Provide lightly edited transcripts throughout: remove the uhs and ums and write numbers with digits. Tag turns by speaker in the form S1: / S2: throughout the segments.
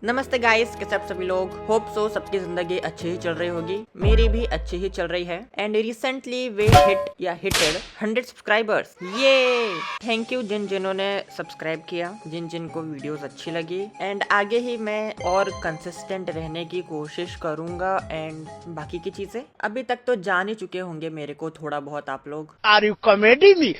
S1: नमस्ते गाइस, कैसे आप सभी लोग। होप सो सबकी जिंदगी अच्छी ही चल रही होगी। मेरी भी अच्छी ही चल रही है। And recently we hitted 100 subscribers. ये थैंक यू जिन जिन्होंने सब्सक्राइब किया, जिन जिन को वीडियोस अच्छी लगी। एंड आगे ही मैं और कंसिस्टेंट रहने की कोशिश करूंगा। एंड बाकी की चीजें अभी तक तो जान ही चुके होंगे मेरे को थोड़ा बहुत आप लोग।
S2: Are you comedy me?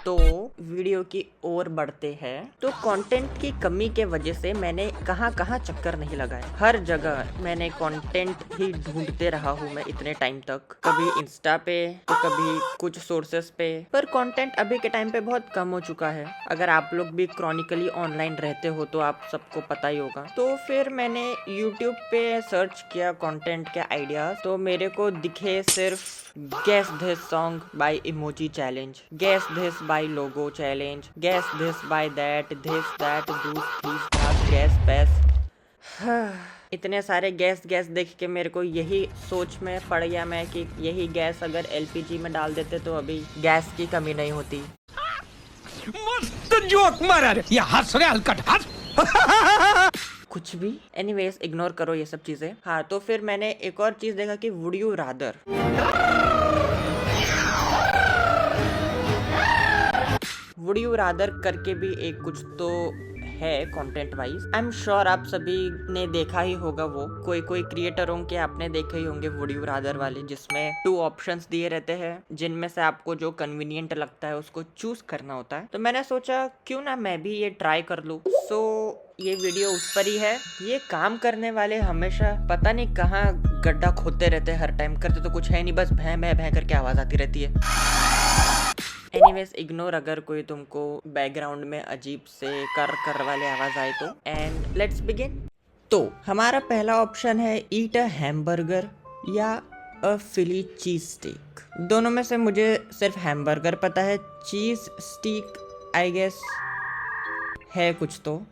S1: तो वीडियो की ओर बढ़ते हैं। तो कंटेंट की कमी के वजह से मैंने कहाँ चक्कर नहीं लगाया। हर जगह मैंने कंटेंट ही ढूंढते रहा हूँ मैं इतने टाइम तक। कभी इंस्टा पे तो कभी कुछ सोर्सेस पे। पर कंटेंट अभी के टाइम पे बहुत कम हो चुका है। अगर आप लोग भी क्रॉनिकली ऑनलाइन रहते हो तो आप सबको पता ही होगा। तो फिर मैंने यूट्यूब पे सर्च किया कंटेंट के आइडियाज। तो मेरे को दिखे सिर्फ Guess this song by emoji challenge, guess this by logo challenge, guess this by that, this that, this guess best। इतने सारे गैस देख के मेरे को यही सोच में पड़ गया मैं कि यही गैस अगर एलपीजी में डाल देते तो अभी गैस की कमी नहीं होती।
S2: मस्त जोक मारा रे, ये हंस रे हलकट हंस।
S1: कुछ भी एनीवेज इग्नोर करो ये सब चीजें। हाँ, तो फिर मैंने एक और चीज देखा कि would you rather. Would you rather करके भी एक कुछ तो है content wise. I am sure आप सभी ने देखा ही होगा। वो कोई क्रिएटरों के आपने देखे ही होंगे वुड यू रादर वाले, जिसमें 2 ऑप्शंस दिए रहते हैं जिनमें से आपको जो कन्वीनियंट लगता है उसको चूज करना होता है। तो मैंने सोचा क्यों ना मैं भी ये ट्राई कर लूं। सो ये वीडियो उस पर ही है। ये काम करने वाले हमेशा पता नहीं कहाँ गड्ढा खोदते रहते हैं। हर टाइम करते तो कुछ है नहीं, बस भैं भैं भैं करके आवाज आती रहती है। एनीवेज इग्नोर अगर कोई तुमको बैकग्राउंड में अजीब से कर वाले आवाज आए तो। And let's begin. तो हमारा पहला ऑप्शन है ईट अ हैमबर्गर या अ फिली चीज स्टिक। दोनों में से मुझे सिर्फ हैमबर्गर पता है। चीज स्टिक आई गेस है कुछ तो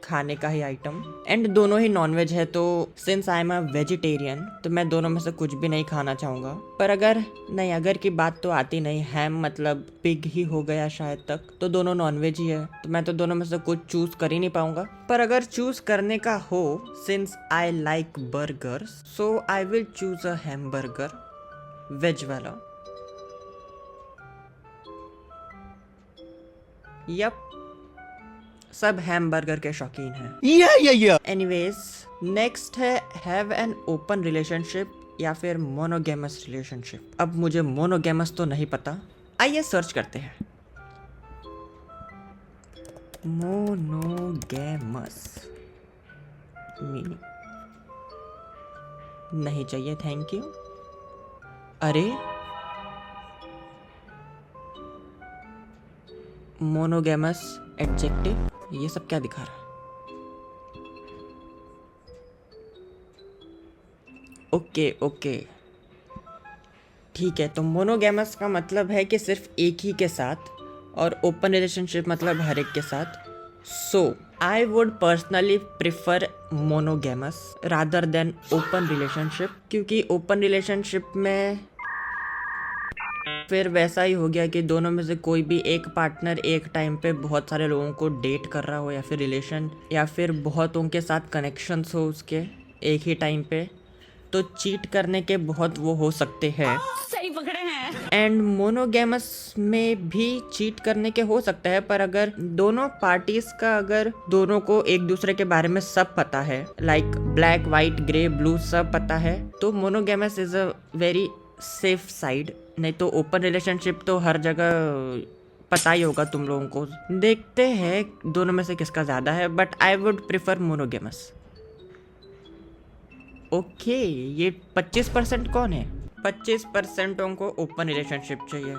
S1: खाने का ही आइटम। एंड दोनों ही नॉनवेज है। तो since I am a vegetarian तो मैं दोनों में से कुछ भी नहीं खाना चाहूंगा। पर अगर की बात तो आती नहीं। हैम मतलब पिग ही हो गया शायद तक। तो दोनों नॉनवेज ही है। तो मैं तो दोनों में से कुछ चूज कर ही नहीं पाऊंगा। पर अगर चूज करने का हो, since I like burgers, so I will choose a hamburger, veg वाला। यप, सब हैमबर्गर के शौकीन हैं। एनीवेज नेक्स्ट है हैव एन ओपन रिलेशनशिप या फिर मोनोगेमस रिलेशनशिप। अब मुझे मोनोगेमस तो नहीं पता, आइए सर्च करते हैं। मोनोगेमस मीनिंग नहीं चाहिए, थैंक यू। अरे मोनोगेमस एडजेक्टिव, ये सब क्या दिखा रहा है? ओके ठीक है। तो मोनोगेमस का मतलब है कि सिर्फ एक ही के साथ, और ओपन रिलेशनशिप मतलब हर एक के साथ। So I would personally prefer monogamous rather than open relationship, क्योंकि ओपन रिलेशनशिप में फिर वैसा ही हो गया कि दोनों में से कोई भी एक पार्टनर एक टाइम पे बहुत सारे लोगों को डेट कर रहा हो, या फिर रिलेशन, या फिर बहुतों के साथ कनेक्शंस हो उसके एक ही टाइम पे। तो चीट करने के बहुत वो हो सकते हैं।
S3: सही पकड़े हैं।
S1: एंड मोनोगेमस में भी चीट करने के हो सकता है, पर अगर दोनों पार्टीज का अगर दोनों को एक दूसरे के बारे में सब पता है, like black white grey blue सब पता है, तो monogamous is a very safe side. नहीं तो ओपन रिलेशनशिप तो हर जगह पता ही होगा तुम लोगों को। देखते हैं दोनों में से किसका ज्यादा है, but I would prefer monogamous. Okay, ये 25% कौन है? 25% को ओपन रिलेशनशिप चाहिए।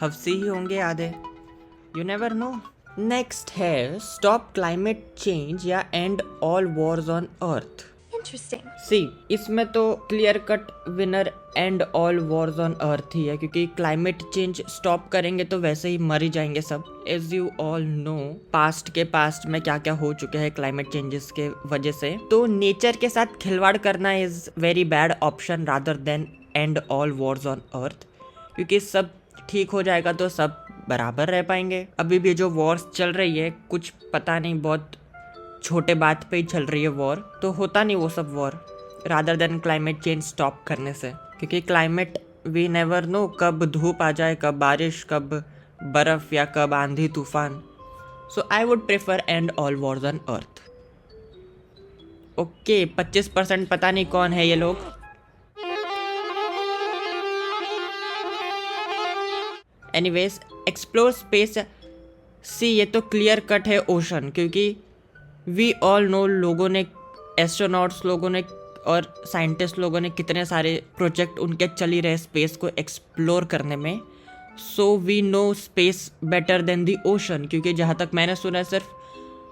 S1: हफ्सी ही होंगे आधे, यू नेवर नो। नेक्स्ट है स्टॉप क्लाइमेट चेंज या end all wars on earth. See, इसमें तो clear cut winner end all wars on earth ही है, क्योंकि क्लाइमेट चेंज स्टॉप करेंगे तो वैसे ही मर ही जाएंगे सब। As you all know past में क्या क्या हो चुके हैं क्लाइमेट चेंजेस के वजह से। तो नेचर के साथ खिलवाड़ करना is very bad option rather than and all wars on अर्थ, क्योंकि सब ठीक हो जाएगा तो सब बराबर रह पाएंगे। अभी भी जो वॉर्स चल रही है कुछ पता नहीं बहुत छोटे बात पे ही चल रही है वॉर, तो होता नहीं वो सब war rather than climate change stop करने से, क्योंकि क्लाइमेट वी नेवर नो कब धूप आ जाए, कब बारिश, कब बर्फ या कब आंधी तूफान. So I would prefer end all wars on earth. Okay 25% पता नहीं कौन है ये लोग. Anyways explore space. सी ये तो क्लियर कट है ओशन, क्योंकि वी ऑल नो लोगों ने, एस्ट्रोनॉट्स लोगों ने और साइंटिस्ट लोगों ने कितने सारे प्रोजेक्ट उनके चल ही रहे स्पेस को एक्सप्लोर करने में. So we know space better than the ocean, क्योंकि जहाँ तक मैंने सुना है सिर्फ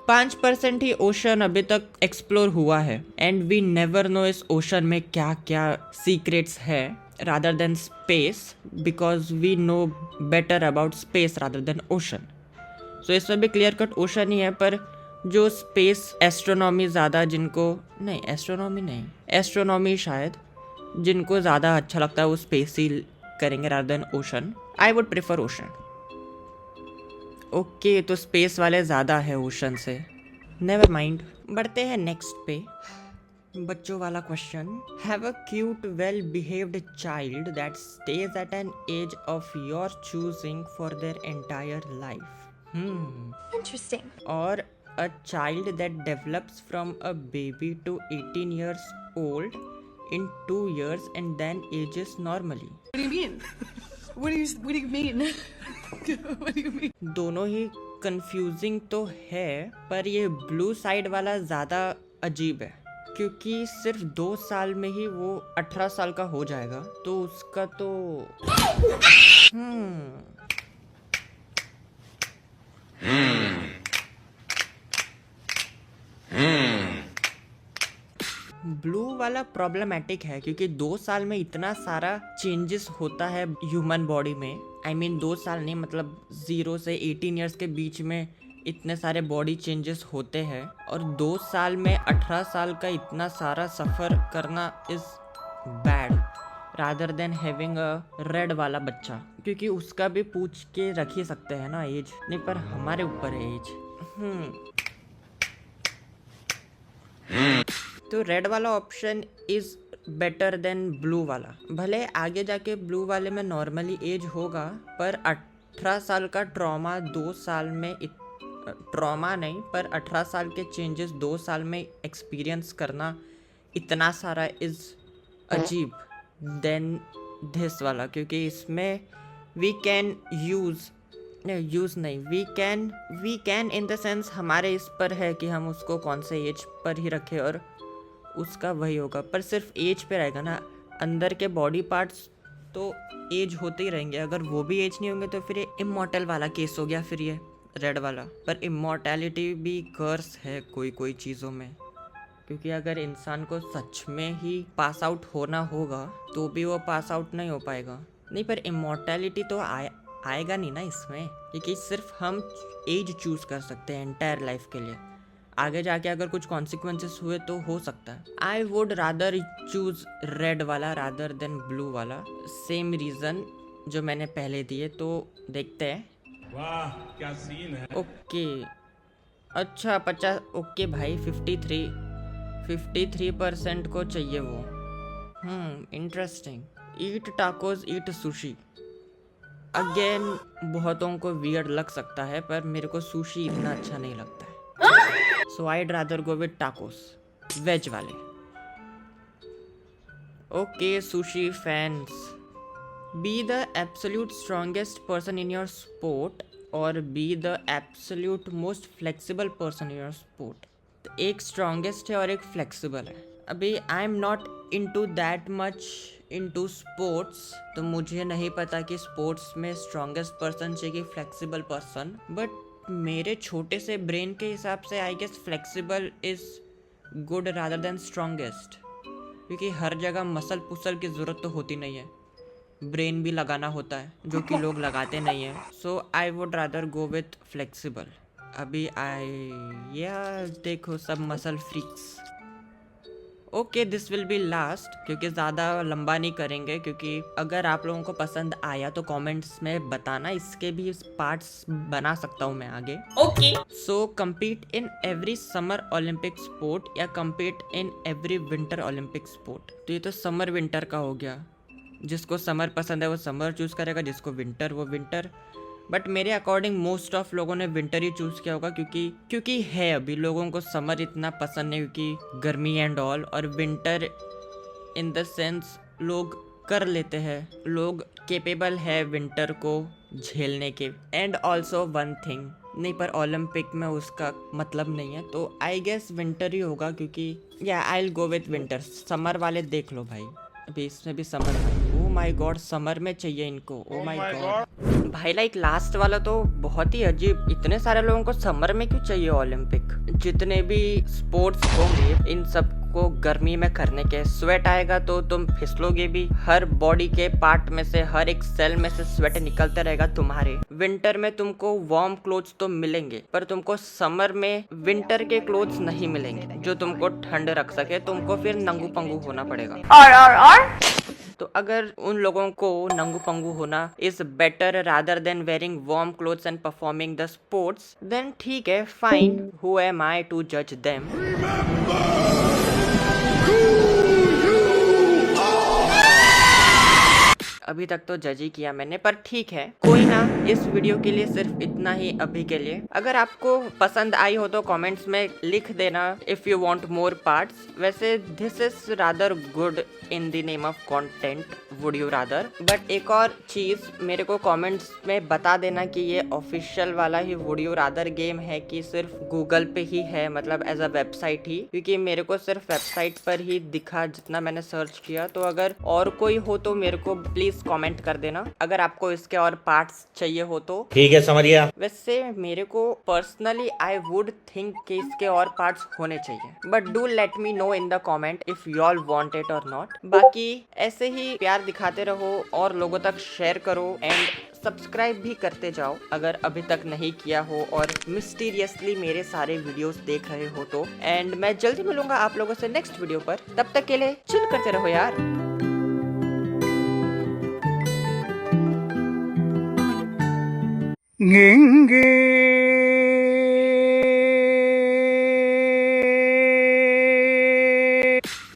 S1: 5% ही ओशन अभी तक एक्सप्लोर हुआ है. एंड वी नेवर नो इस ओशन में क्या क्या सीक्रेट्स है rather than space, because we know better about space rather than ocean. So इसमें भी क्लियर कट ओशन ही है, पर जो स्पेस एस्ट्रोनॉमी ज़्यादा जिनको, नहीं एस्ट्रोनॉमी नहीं, एस्ट्रोनॉमी शायद जिनको ज़्यादा अच्छा लगता है वो स्पेस ही करेंगे rather than ocean. I would prefer ocean. Okay तो स्पेस वाले ज़्यादा है ओशन से. नेवर माइंड, बढ़ते हैं नेक्स्ट पे. बच्चों वाला question. Have a cute well behaved child that stage at an age of your choosing for their entire life.
S3: Interesting.
S1: और a child that develops from a baby to 18 years old in 2 years and then ages normally.
S4: What do you mean? What do you mean? What do you mean?
S1: दोनों ही confusing तो है, पर ये blue side वाला ज़्यादा अजीब है, क्योंकि सिर्फ 2 साल में ही वो 18 साल का हो जाएगा, तो उसका तो ब्लू वाला प्रॉब्लमेटिक है, क्योंकि 2 साल में इतना सारा चेंजेस होता है ह्यूमन बॉडी में. आई मीन 2 साल नहीं, मतलब 0 से 18 ईयर्स के बीच में इतने सारे बॉडी चेंजेस होते हैं, और 2 साल में 18 साल का इतना सारा सफ़र करना is bad rather than having a red वाला बच्चा, क्योंकि उसका भी पूछ के रख ही सकते हैं ना एज. नहीं पर हमारे ऊपर है एज. तो रेड वाला option is better than blue वाला. भले आगे जाके ब्लू वाले में नॉर्मली एज होगा, पर 18 साल का ट्रॉमा 2 साल में, ट्रॉमा नहीं पर 18 साल के चेंजेस 2 साल में एक्सपीरियंस करना इतना सारा इज़ अजीब देन दिस वाला, क्योंकि इसमें वी कैन यूज़ नहीं, we can in the sense हमारे इस पर है कि हम उसको कौन से एज पर ही रखें और उसका वही होगा, पर सिर्फ एज पे रहेगा ना. अंदर के बॉडी पार्ट्स तो एज होते ही रहेंगे, अगर वो भी एज नहीं होंगे तो फिर ये इमॉर्टल वाला केस हो गया फिर ये रेड वाला. पर इमॉर्टैलिटी भी कर्स है कोई कोई चीज़ों में, क्योंकि अगर इंसान को सच में ही पास आउट होना होगा तो भी वो पास आउट नहीं हो पाएगा. नहीं पर इमॉर्टैलिटी तो आएगा नहीं ना इसमें, क्योंकि सिर्फ हम एज चूज़ कर सकते हैं एंटायर लाइफ के लिए. आगे जाके अगर कुछ कॉन्सिक्वेंसेस हुए तो हो सकता है. आई वुड रादर चूज़ रेड वाला रादर देन ब्लू वाला. सेम रीज़न जो मैंने पहले दिए, तो देखते हैं.
S5: वाह क्या सीन है.
S1: ओके अच्छा 50. ओके भाई 53% को चाहिए वो. इंटरेस्टिंग. ईट टाकोस ईट सुशी. अगेन बहुतों को वियर्ड लग सकता है, पर मेरे को सुशी इतना अच्छा नहीं लगता है. So I'd rather go with tacos, veg वाले. Okay sushi fans. Be the absolute strongest person in your sport और be the absolute most flexible person in your sport. एक स्ट्रॉन्गेस्ट है और एक फ्लेक्सिबल है. अभी I am not into that much into sports, तो मुझे नहीं पता कि स्पोर्ट्स में स्ट्रॉन्गेस्ट पर्सन चाहिए कि फ्लेक्सिबल पर्सन. बट मेरे छोटे से ब्रेन के हिसाब से I guess flexible is good rather than strongest, क्योंकि हर जगह मसल पुसल की ज़रूरत तो होती नहीं है, ब्रेन भी लगाना होता है जो कि लोग लगाते नहीं हैं. So I would rather go with flexible. अभी देखो सब muscle freaks. Okay this will be last, क्योंकि ज़्यादा लंबा नहीं करेंगे, क्योंकि अगर आप लोगों को पसंद आया तो कमेंट्स में बताना, इसके भी पार्ट्स बना सकता हूँ मैं आगे।
S3: Okay.
S1: So compete in every summer Olympic sport या compete in every winter Olympic sport. तो ये तो समर विंटर का हो गया, जिसको समर पसंद है वो समर चूज़ करेगा, जिसको विंटर वो विंटर। बट मेरे अकॉर्डिंग मोस्ट ऑफ लोगों ने विंटर ही चूज़ किया होगा, क्योंकि है अभी लोगों को समर इतना पसंद नहीं, क्योंकि गर्मी एंड ऑल, और विंटर इन द सेंस लोग कर लेते हैं, लोग केपेबल है विंटर को झेलने के। एंड ऑल्सो वन थिंग, नहीं पर ओलंपिक में उसका मतलब नहीं है, तो आई गेस विंटर ही होगा, क्योंकि या I will go with winter. Summer वाले देख लो भाई, अभी इसमें भी summer, oh my God summer में चाहिए इनको, ओ माय गॉड भाई। लाइक लास्ट वाला तो बहुत ही अजीब, इतने सारे लोगों को समर में क्यों चाहिए ओलंपिक? जितने भी स्पोर्ट्स होंगे इन सब को गर्मी में करने के, स्वेट आएगा तो तुम फिसलोगे भी, हर बॉडी के पार्ट में से, हर एक सेल में से स्वेट निकलते रहेगा तुम्हारे। विंटर में तुमको वार्म क्लोथ्स तो मिलेंगे, पर तुमको समर में विंटर के क्लोथ्स नहीं मिलेंगे जो तुमको ठंड रख सके, तुमको फिर नंगू पंगू होना पड़ेगा।
S3: और
S1: तो अगर उन लोगों को नंगू पंगू होना is better rather than wearing warm clothes and performing the sports, then ठीक है, fine, who am I to जज देम। अभी तक तो जज ही किया मैंने, पर ठीक है, कोई ना, इस वीडियो के लिए सिर्फ इतना ही अभी के लिए। अगर आपको पसंद आई हो तो कमेंट्स में लिख देना if you want more parts. वैसे this is rather good in the name of content, would you rather. But एक और चीज मेरे को कमेंट्स में बता देना कि ये ऑफिशियल वाला he would you rather game है कि सिर्फ गूगल पे ही है, मतलब एज अ वेबसाइट ही, क्योंकि मेरे को सिर्फ वेबसाइट पर ही दिखा जितना मैंने सर्च किया। तो अगर और कोई हो तो मेरे को प्लीज कमेंट कर देना, अगर आपको इसके और पार्ट्स चाहिए हो तो।
S6: ठीक है, समझ गया।
S1: वैसे मेरे को पर्सनली आई वुड थिंक कि इसके और पार्ट्स होने चाहिए, but do let me know in the comment if you all want it और नॉट। बाकी ऐसे ही प्यार दिखाते रहो और लोगों तक शेयर करो एंड सब्सक्राइब भी करते जाओ अगर अभी तक नहीं किया हो और मिस्टीरियसली मेरे सारे वीडियोस देख रहे हो तो। एंड मैं जल्दी मिलूंगा आप लोगों से नेक्स्ट वीडियो पर, तब तक के लिए चिल करते रहो यार।
S2: गेंगे